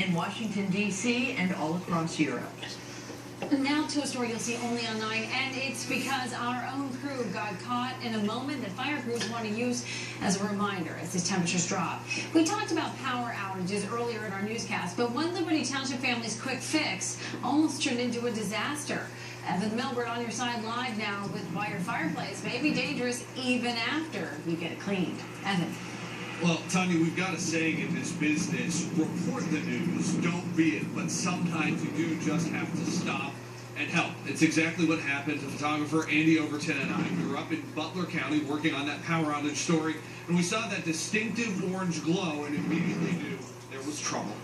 in Washington, D.C. and all across Europe. Now to a story you'll see only on 9, and it's because our own crew got caught in a moment that fire crews want to use as a reminder as the temperatures drop. We talked about power outages earlier in our newscast, but one Liberty Township family's quick fix almost turned into a disaster. Evan Milbert on your side live now with why your fireplace may be dangerous even after you get it cleaned. Evan. Well, Tanya, we've got a saying in this business, report the news, don't be it, but sometimes you do just have to stop and help. It's exactly what happened to photographer Andy Overton and I. We were up in Butler County working on that power outage story, and we saw that distinctive orange glow and immediately knew there was trouble.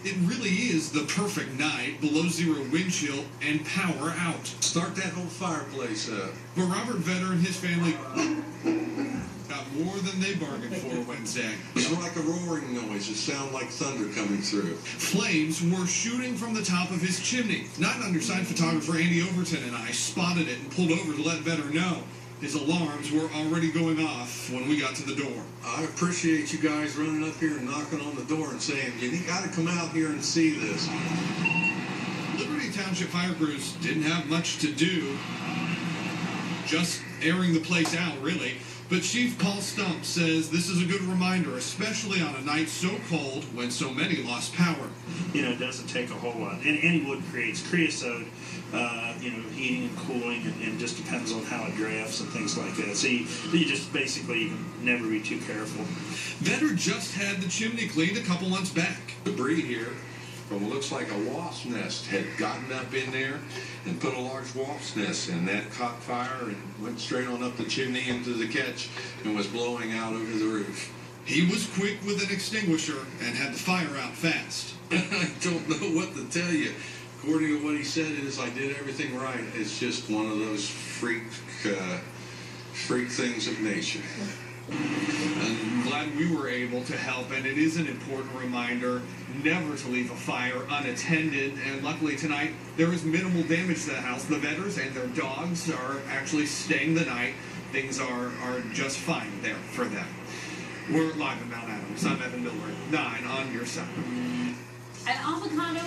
It really is the perfect night, below zero wind chill and power out. Start that whole fireplace up. But Robert Vetter and his family got more than they bargained for Wednesday. It's like a roaring noise. It sounded like thunder coming through. Flames were shooting from the top of his chimney. Night Underside photographer Andy Overton and I spotted it and pulled over to let Vetter know. His alarms were already going off when we got to the door. I appreciate you guys running up here and knocking on the door and saying, you got to come out here and see this. Liberty Township fire crews didn't have much to do, just airing the place out, really. But Chief Paul Stump says this is a good reminder, especially on a night so cold when so many lost power. It doesn't take a whole lot. And any wood creates creosote, heating and cooling, and just depends on how it drafts and things like that. So you just basically you can never be too careful. Vetter just had the chimney cleaned a couple months back. Debris here from what looks like a wasp nest had gotten up in there and put a large wasp nest in. That caught fire and went straight on up the chimney into the catch and was blowing out over the roof. He was quick with an extinguisher and had the fire out fast. I don't know what to tell you. According to what he said is I did everything right. It's just one of those freak things of nature. I'm glad we were able to help, and it is an important reminder never to leave a fire unattended. And luckily tonight there was minimal damage to the house. The Vetters and their dogs are actually staying the night. Things are just fine there for them. We're live in Mount Adams. I'm Evan Miller, 9 on your side. An avocado